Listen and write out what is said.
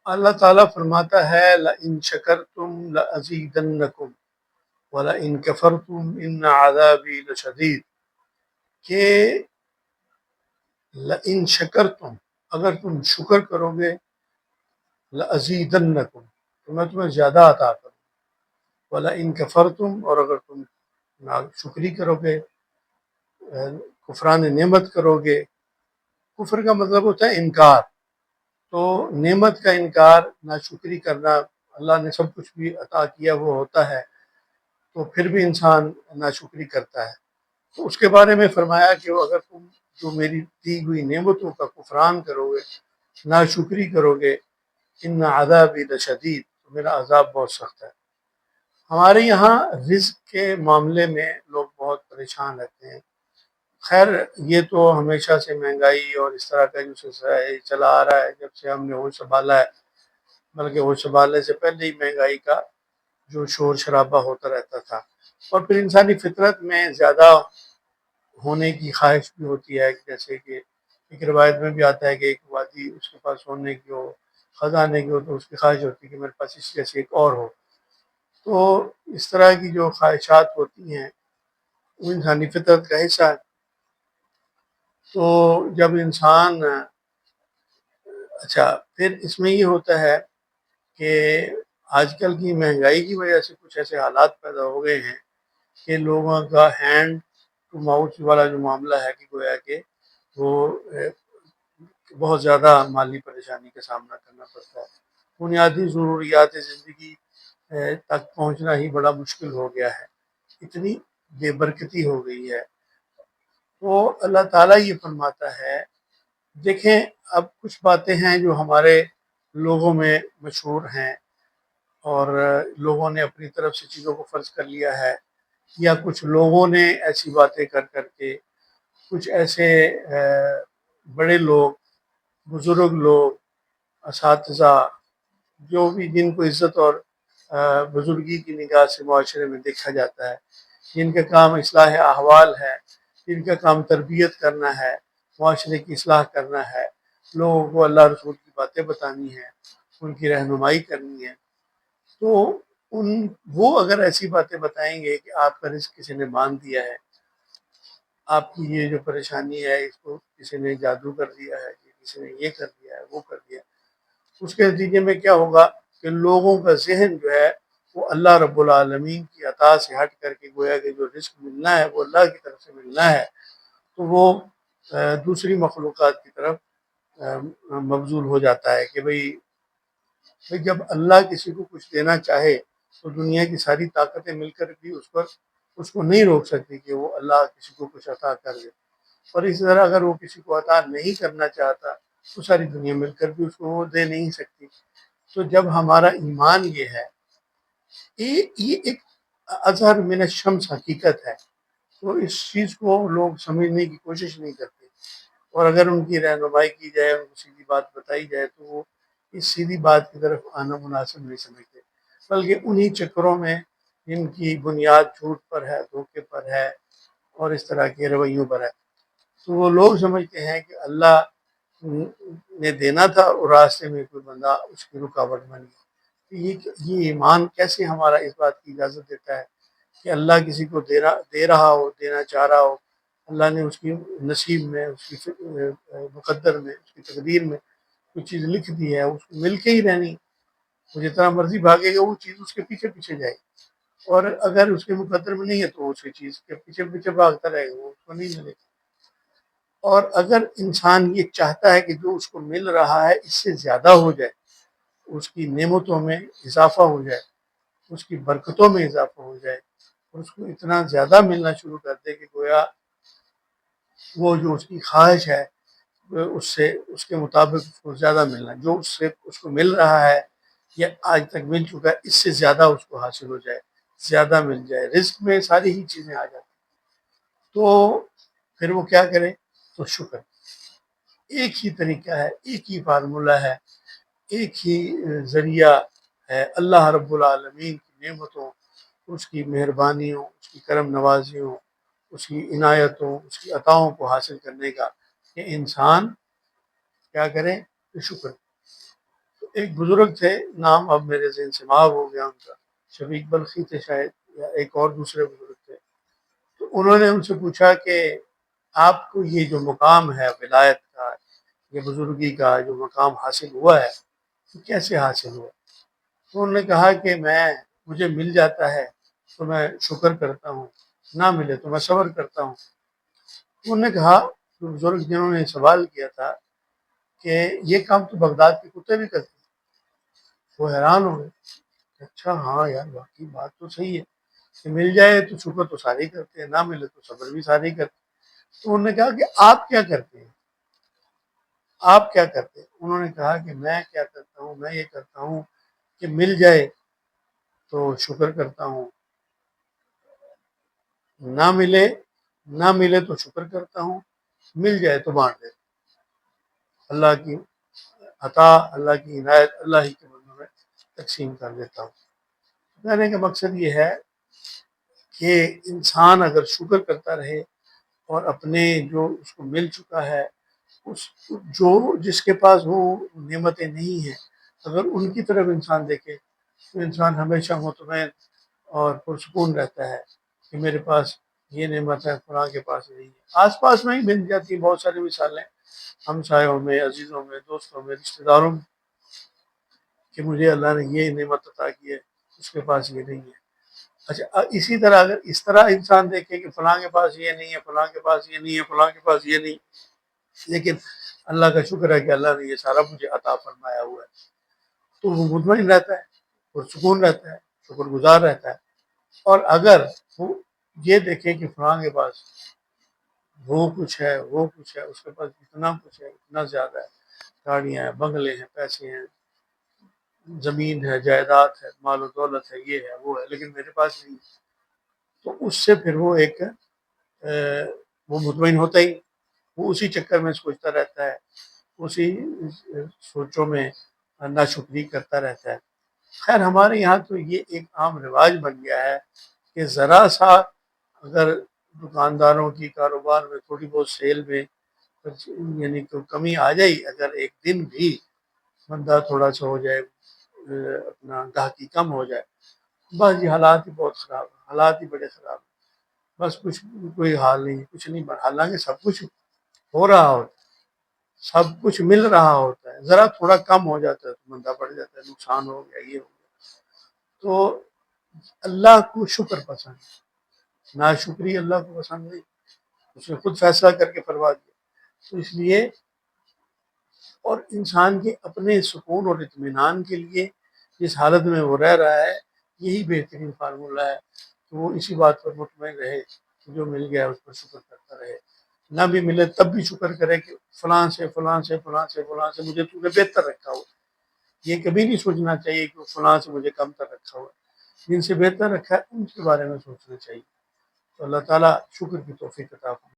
اللہ تعالیٰ فرماتا ہے لَإِن شَكَرْتُمْ لَأَزِيدَنَّكُمْ وَلَإِن كَفَرْتُمْ إِنَّ عَذَابِي لَشَدِيدٌ کہ لَإِن شَكَرْتُمْ اگر تم شکر کرو گے لَأَزِيدَنَّكُمْ تو میں تمہیں زیادہ عطا کروں، وَلَإِن كَفَرْتُمْ اور اگر تم ناشکری کرو گے، کفران نعمت کرو گے۔ کفر کا مطلب ہوتا ہے انکار، تو نعمت کا انکار، ناشکری کرنا، اللہ نے سب کچھ بھی عطا کیا وہ ہوتا ہے تو پھر بھی انسان ناشکری کرتا ہے۔ تو اس کے بارے میں فرمایا کہ اگر تم جو میری دی ہوئی نعمتوں کا کفران کرو گے، ناشکری کرو گے، ان عذابی لشدید تو میرا عذاب بہت سخت ہے۔ ہمارے یہاں رزق کے معاملے میں لوگ بہت پریشان رہتے ہیں۔ خیر یہ تو ہمیشہ سے مہنگائی اور اس طرح کا جو سلسلہ ہے چلا آ رہا ہے جب سے ہم نے ہوش سنبھالا ہے، بلکہ ہوش سنبھالنے سے پہلے ہی مہنگائی کا جو شور شرابہ ہوتا رہتا تھا، اور پھر انسانی فطرت میں زیادہ ہونے کی خواہش بھی ہوتی ہے، جیسے کہ ایک روایت میں بھی آتا ہے کہ ایک وادی اس کے پاس ہونے کی ہو، خزانے کی ہو، تو اس کی خواہش ہوتی ہے کہ میرے پاس اس جیسے ایک اور ہو۔ تو اس طرح کی جو خواہشات ہوتی ہیں وہ انسانی فطرت کا حصہ ہے۔ تو جب انسان اچھا پھر اس میں یہ ہوتا ہے کہ آج کل کی مہنگائی کی وجہ سے کچھ ایسے حالات پیدا ہو گئے ہیں کہ لوگوں کا ہینڈ ٹو ماؤتھ والا جو معاملہ ہے کہ گویا کہ وہ بہت زیادہ مالی پریشانی کا سامنا کرنا پڑتا ہے۔ بنیادی ضروریات زندگی تک پہنچنا ہی بڑا مشکل ہو گیا ہے، اتنی بے برکتی ہو گئی ہے۔ تو اللہ تعالیٰ یہ فرماتا ہے، دیکھیں اب کچھ باتیں ہیں جو ہمارے لوگوں میں مشہور ہیں اور لوگوں نے اپنی طرف سے چیزوں کو فرض کر لیا ہے، یا کچھ لوگوں نے ایسی باتیں کر کر کے، کچھ ایسے بڑے لوگ، بزرگ لوگ، اساتذہ، جو بھی جن کو عزت اور بزرگی کی نگاہ سے معاشرے میں دیکھا جاتا ہے، جن کا کام اصلاح احوال ہے، جن کا کام تربیت کرنا ہے، معاشرے کی اصلاح کرنا ہے، لوگوں کو اللہ رسول کی باتیں بتانی ہیں، ان کی رہنمائی کرنی ہے، تو وہ اگر ایسی باتیں بتائیں گے کہ آپ کا رزق کسی نے باندھ دیا ہے، آپ کی یہ جو پریشانی ہے اس کو کسی نے جادو کر دیا ہے، کسی نے یہ کر دیا ہے، وہ کر دیا ہے، اس کے نتیجے میں کیا ہوگا کہ لوگوں کا ذہن جو ہے وہ اللہ رب العالمین کی عطا سے ہٹ کر کے گویا کہ جو رزق ملنا ہے وہ اللہ کی طرف سے ملنا ہے، تو وہ دوسری مخلوقات کی طرف مبذول ہو جاتا ہے کہ بھئی جب اللہ کسی کو کچھ دینا چاہے تو دنیا کی ساری طاقتیں مل کر بھی اس کو نہیں روک سکتی کہ وہ اللہ کسی کو کچھ عطا کر دے، اور اسی طرح اگر وہ کسی کو عطا نہیں کرنا چاہتا تو ساری دنیا مل کر بھی اس کو وہ دے نہیں سکتی۔ تو جب ہمارا ایمان یہ ہے، یہ ایک اظہر من الشمس حقیقت ہے، تو اس چیز کو لوگ سمجھنے کی کوشش نہیں کرتے، اور اگر ان کی رہنمائی کی جائے، ان کو سیدھی بات بتائی جائے تو وہ اس سیدھی بات کی طرف آنا مناسب نہیں سمجھتے، بلکہ انہی چکروں میں جن کی بنیاد جھوٹ پر ہے، دھوکے پر ہے اور اس طرح کے رویوں پر ہے، تو وہ لوگ سمجھتے ہیں کہ اللہ نے دینا تھا اور راستے میں کوئی بندہ اس کی رکاوٹ بن گیا۔ یہ ایمان کیسے ہمارا اس بات کی اجازت دیتا ہے کہ اللہ کسی کو دے رہا ہو، دینا چاہ رہا ہو، اللہ نے اس کی نصیب میں، اس کی مقدر میں، اس کی تقدیر میں کوئی چیز لکھ دی ہے، اس کو مل کے ہی رہنی، وہ جتنا مرضی بھاگے گا وہ چیز اس کے پیچھے پیچھے جائے گی، اور اگر اس کے مقدر میں نہیں ہے تو اس کی چیز کے پیچھے پیچھے بھاگتا رہے گا، وہ اس کو نہیں ملے گی۔ اور اگر انسان یہ چاہتا ہے کہ جو اس کو مل رہا ہے اس سے زیادہ ہو جائے، اس کی نعمتوں میں اضافہ ہو جائے، اس کی برکتوں میں اضافہ ہو جائے، اور اس کو اتنا زیادہ ملنا شروع کر دے کہ گویا وہ جو اس کی خواہش ہے اس کے مطابق اس کو زیادہ ملنا، جو اس کو مل رہا ہے یا آج تک مل چکا ہے اس سے زیادہ اس کو حاصل ہو جائے، زیادہ مل جائے، رزق میں ساری ہی چیزیں آ جاتی، تو پھر وہ کیا کرے؟ تو شکر۔ ایک ہی طریقہ ہے، ایک ہی فارمولہ ہے، ایک ہی ذریعہ ہے اللہ رب العالمین کی نعمتوں، اس کی مہربانیوں، اس کی کرم نوازیوں، اس کی عنایتوں، اس کی عطاؤں کو حاصل کرنے کا، کہ انسان کیا کرے؟ شکر۔ تو ایک بزرگ تھے، نام اب میرے ذہن سے محو ہو گیا ان کا، شفیق بلخی تھے شاید، یا ایک اور دوسرے بزرگ تھے۔ تو انہوں نے ان سے پوچھا کہ آپ کو یہ جو مقام ہے ولایت کا، یہ بزرگی کا جو مقام حاصل ہوا ہے، یہ کیسے حاصل ہوا؟ تو انہوں نے کہا کہ مجھے مل جاتا ہے تو میں شکر کرتا ہوں، نہ ملے تو میں صبر کرتا ہوں۔ انہوں نے کہا، جو بزرگ جنہوں نے سوال کیا تھا، کہ یہ کام تو بغداد کے کتے بھی کرتے ہیں۔ وہ حیران ہو گئے کہ اچھا ہاں یار، واقعی بات تو صحیح ہے کہ مل جائے تو شکر تو سارے ہی کرتے ہیں، نہ ملے تو صبر بھی سارے ہی کرتے ہیں۔ تو انہوں نے کہا کہ آپ کیا کرتے ہیں، آپ کیا کرتے ہیں؟ انہوں نے کہا کہ میں کیا کرتا ہوں، میں یہ کرتا ہوں کہ مل جائے تو شکر کرتا ہوں، نہ ملے نہ ملے تو شکر کرتا ہوں، مل جائے تو بانٹ دیتا ہوں، اللہ کی عطا، اللہ کی عنایت اللہ ہی کے بندوں میں تقسیم کر دیتا ہوں۔ کہنے کا مقصد یہ ہے کہ انسان اگر شکر کرتا رہے اور اپنے جو اس کو مل چکا ہے، اس جو جس کے پاس وہ نعمتیں نہیں ہیں، اگر ان کی طرف انسان دیکھے تو انسان ہمیشہ مطمئن اور پرسکون رہتا ہے کہ میرے پاس یہ نعمت ہے، فلاں کے پاس نہیں ہے۔ آس پاس میں ہی مل جاتی ہیں بہت ساری مثالیں، ہمسایوں میں، عزیزوں میں، دوستوں میں، رشتہ داروں میں، کہ مجھے اللہ نے یہ نعمت عطا کی ہے، اس کے پاس یہ نہیں ہے۔ اچھا، اسی طرح اگر اس طرح انسان دیکھے کہ فلاں کے پاس یہ نہیں ہے، فلاں کے پاس یہ نہیں ہے، فلاں کے پاس یہ نہیں، لیکن اللہ کا شکر ہے کہ اللہ نے یہ سارا مجھے عطا فرمایا ہوا ہے، تو وہ مطمئن رہتا ہے، پرسکون رہتا ہے، شکر گزار رہتا ہے۔ اور اگر وہ یہ دیکھے کہ فلاں کے پاس وہ کچھ ہے، وہ کچھ ہے، اس کے پاس اتنا کچھ ہے، اتنا زیادہ ہے، گاڑیاں ہیں، بنگلے ہیں، پیسے ہیں، زمین ہے، جائیداد ہے، مال و دولت ہے، یہ ہے، وہ ہے، لیکن میرے پاس نہیں ہے، تو اس سے پھر وہ مطمئن ہوتا ہی، وہ اسی چکر میں سوچتا رہتا ہے، اسی سوچوں میں ناشکری کرتا رہتا ہے۔ خیر، ہمارے یہاں تو یہ ایک عام رواج بن گیا ہے کہ ذرا سا اگر دکانداروں کی کاروبار میں تھوڑی بہت سیل میں یعنی تو کمی آ جائے، اگر ایک دن بھی بندہ تھوڑا سا ہو جائے، اپنا گاہکی کم ہو جائے، بس یہ حالات ہی بہت خراب ہیں، حالات ہی بڑے خراب ہیں، بس کچھ کوئی حال نہیں، کچھ نہیں، حالانکہ سب کچھ ہو رہا ہوتا ہے، سب کچھ مل رہا ہوتا ہے، ذرا تھوڑا کم ہو جاتا ہے تو بندہ پڑ جاتا ہے، نقصان ہو گیا، یہ ہو گیا۔ تو اللہ کو شکر پسند ہے، ناشکری اللہ کو پسند نہیں، اس نے خود فیصلہ کر کے فرما دیا۔ تو اس لیے، اور انسان کے اپنے سکون اور اطمینان کے لیے جس حالت میں وہ رہ رہا ہے، یہی بہترین فارمولہ ہے کہ وہ اسی بات پر مطمئن رہے کہ جو مل گیا اس پر شکر کرتا رہے، نہ بھی ملے تب بھی شکر کرے کہ فلاں سے فلاں سے فلاں سے فلاں سے مجھے تو نے بہتر رکھا ہوا، یہ کبھی نہیں سوچنا چاہیے کہ فلاں سے مجھے کم تر رکھا ہوا، جن سے بہتر رکھا ہے ان کے بارے میں سوچنا چاہیے۔ تو اللہ تعالیٰ شکر کی توفیق عطا فرمائے۔